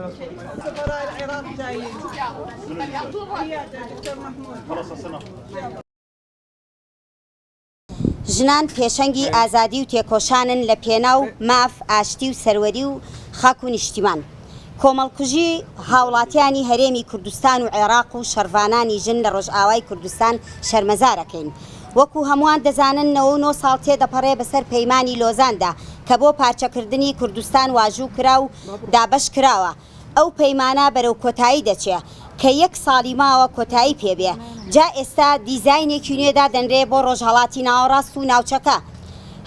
سفراء العراق جايين. دكتور محمود. ژنان پێشەنگی ئازادی و تێکۆشانن لە پێناو ماف ئاشتی و سەروەری و خاک و نیشتیمان. کۆمەڵکوژی هاوڵاتیانی هەرێمی کوردستان و عێراق و شەڕڤانانی ژن لە ڕۆژئاوای کوردستان شەرمەزارەکەین. وەکو هەمووان دەزانن 9 ساڵ تێدەپەڕێ بەسەر پەیمانی لۆزاندا کە بۆ پارچەکردنی کوردستان واژوو کرا و دابەش کراوە. ئەو پەیمانە بەرەو کۆتایی دەچێ کە 1 ساڵی ماوە کۆتایی پێبێ. جا ئێستا دیزاینێکی نوێدا دەنرێ بۆ ڕۆژهەڵاتی ناوەڕاست و ناوچەکە.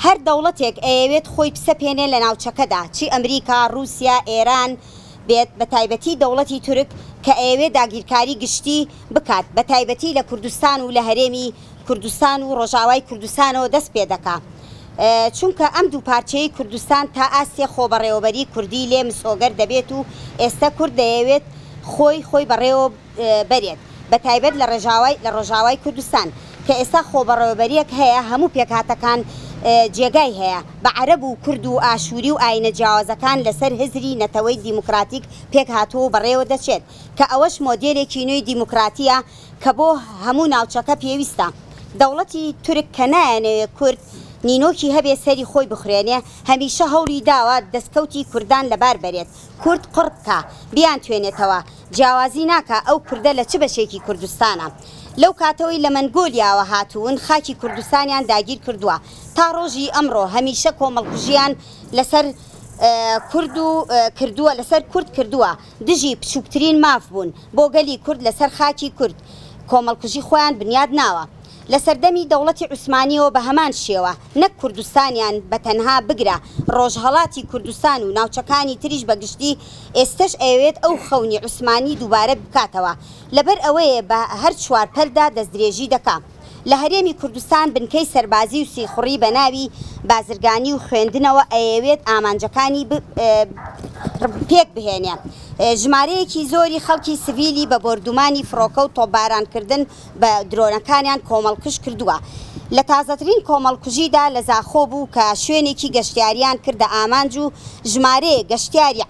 هەر دەوڵەتێک ئەیەوێت خۆی پسەپێنێ لە ناوچەکەدا، چی ئەمریکا، رووسیا، ئێران بێت، بە تایبەتی دەوڵەتی تورک کە ئەیەوێت داگیرکاری گشتی بکات، بە تایبەتی لە کوردستان و لە هەرێمی کوردستان و ڕۆژاوای کوردستانەوە دەست پێ دەکا. چونکە ئەم دوو پارچەی کوردستان تا ئاستێ خۆبەڕێوەبەری کوردی لێ مسۆگەر دەبێت و ئێستا کورد دەیەوێت خۆی بەڕێوە بەرێت، بە تایبەت لە ڕۆژاوای کوردستان کە ئێستا خۆبەڕێوەبەریەک هەیە، هەموو پێکهاتەکان جێگای هەیە بە عەرەب و کورد و ئاشووری و ئاینە جیاوازەکان لەسەر هزری نەتەوەی دیموکراتیک پێک هاتووە بەڕێوە دەچێت کە ئەوەش مۆدێلێکی نوێی دیموکراتیە کە بۆ هەموو ناوچەکە پێویستە. دەوڵەتی تورک کە نایەنەوێت کورد نینۆکی هەبێ سەری خۆی بخوێنێ، هەمیشە هەوڵی داوە دەستکەوتی کوردان لەبار بەرێت، کورد قڕبکە بیان توێنێتەوە، جیاوازی ناکە ئەو کوردە لە چ بەشێکی کوردستانە. لەو کاتەوەی لە مەنگۆلیاوە هاتوون خاکی کوردستانیان داگیر کردووە، تا ڕۆژی ئەمڕۆ هەمیشە کۆمەڵکوژیان لەسەر کورد و کردووە، لەسەر کورد کردووە، دژی بچووکترین ماف بوون بۆ گەلی کورد لەسەر خاکی کورد. کۆمەڵکوژی خۆیان بنیاد ناوە. لە سەردەمی دەوڵەتی عوسمانیەوە بە هەمان شێوە نەک کوردستانیان بە تەنها بگرە، ڕۆژهەڵاتی کوردستان و ناوچەکانی تریش بەگشتی ئێستش ئەوێت ئەو خەونی عوسمانی دووبارە بکاتەوە، لەبەر ئەوەیە بە هەر چوارپەردا دەستدرێژی دەکات. لە هەرێمی کوردستان بنکەی سەربازی و سیخوڕی بە ناوی بازرگانی و خوێندنەوە ئەیەوێت ئامانجەکانی پێک بهێنێ. ژمارەیەکی زۆری خەڵکی سڤیلی بە بۆردومانی فڕۆکە و تۆپبارانکردن بە درۆنەکانیان کۆمەڵکوژ کردووە. لە تازەترین کۆمەڵکوژیدا لە زاخۆ بوو کە شوێنێکی گەشتیاریان کردە ئامانج و ژمارەیە گەشتیاری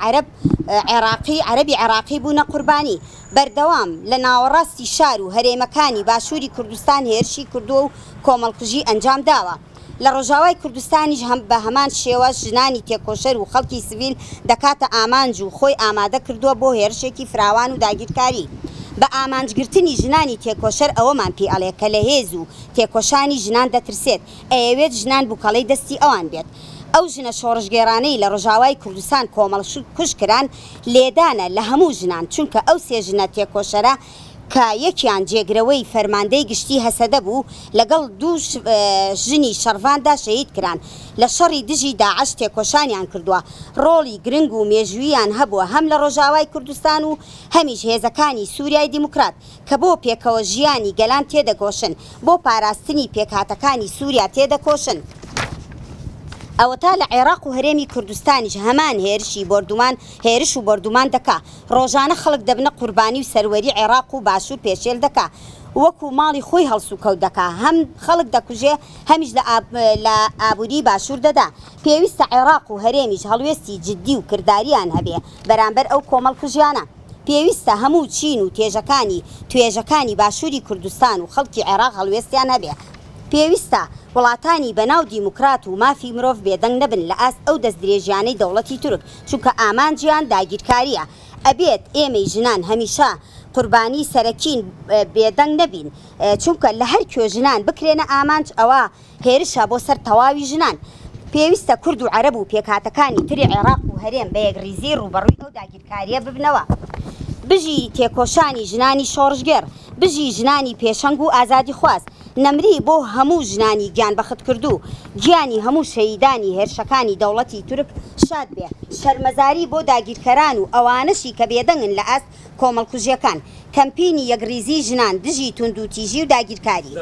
عەرەبی عێراقی بوونە قوربانی. بەردەوام لە ناوەڕاستی شار و هەرێمەکانی باشووری کوردستان هێرشی کردووە و کۆمەڵکوژی ئەنجام داوە. لە ڕۆژاوای کوردستانیش بە هەمان شێوە ژنانی تێکۆشەر و خەڵکی سڤیل دەکاتە ئامانج و خۆی ئامادە کردووە بۆ هێرشێکی فراوان و داگیرکاری. بە ئامانجگرتنی ژنانی تێکۆشەر ئەوەمان پێ ئەڵێ کە لە هێز و تێکۆشانی ژنان دەترسێت، ئەیەوێت ژنان بووکەڵەی دەستی ئەوان بێت. ئەو ژنە شۆڕژگێرانەی لە ڕۆژاوای کوردستان کۆمەڵکوژ کران لێدانە لە هەموو ژنان، چونکە ئەو سێ ژنە تێکۆشەرە کە یەکیان جێگرەوەی فەرماندەی گشتی هەسەدە بوو لەگەڵ 2 ژنی شەڕڤاندا شەهید کران، لە شەڕی دژی داعش تێکۆشانیان کردووە. ڕۆڵی گرنگ و مێژوویان هەبووە هەم لە ڕۆژاوای کوردستان و هەمیش هێزەکانی سووریای دیموکرات کە بۆ پێکەوە ژیانی گەلان تێدەکۆشن، بۆ پاراستنی پێکهاتەکانی سووریا تێدەکۆشن. ئەوە تا لە عێراق و هەرێمی کوردستانیش هەمان هێرش و بردومان دەکا. ڕۆژانە خەڵک دەبنە قوربانی و سەروەری عێراق و باشوور پێشێل دەکا، وەکو ماڵی خۆی هەڵسو کەوت دەکا، هەم خەڵک دەکوژێ هەمیش لە ئابووری باشوور دەدا. پێویستە عێراق و هەرێمیش هەڵوێستی جددی و کرداریان هەبێ بەرامبەر ئەو کۆمەڵکوژیانە. پێویستە هەموو چین و توێژەکانی باشووری کوردستان و خەڵکی عێراق هەڵوێستیان هەبێ. پێویستە وڵاتانی بەناو دیموکرات و مافی مرۆڤ بێدەنگ نەبن لە ئاست ئەو دەستدرێژیانەی دەوڵەتی تورک، چونکە ئامانجیان داگیرکاریە. ئەبێت ئێمەی ژنان هەمیشە قوربانی سەرەکین بێدەنگ نەبین، چونکە لە هەر کوێ ژنان بکرێنە ئامانج ئەوە هێرشە بۆ سەر تەواوی ژنان. پێویستە کورد و عەرەب و پێکهاتەکانی تری عێراق و هەرێم بە یەکڕیزی ڕوبەڕووی ئەو داگیرکاریە ببنەوە. بژی تێکۆشانی ژنانی شۆڕژگەر، بژی ژنانی پێشەنگ و ئازادی خواست، نەمری بۆ هەموو ژنانی گیان بەخت کردو، گیانی هەموو شەهیدانی هێرشەکانی دەوڵەتی تورک شاد بێ، شەرمەزاری بۆ داگیرکەران و ئەوانەشی کە بێدەنگن لە ئاست کۆمەڵکوژیەکان، کەمپینی یەکڕیزی ژنان، دژی توندوتیژی و داگیرکاری.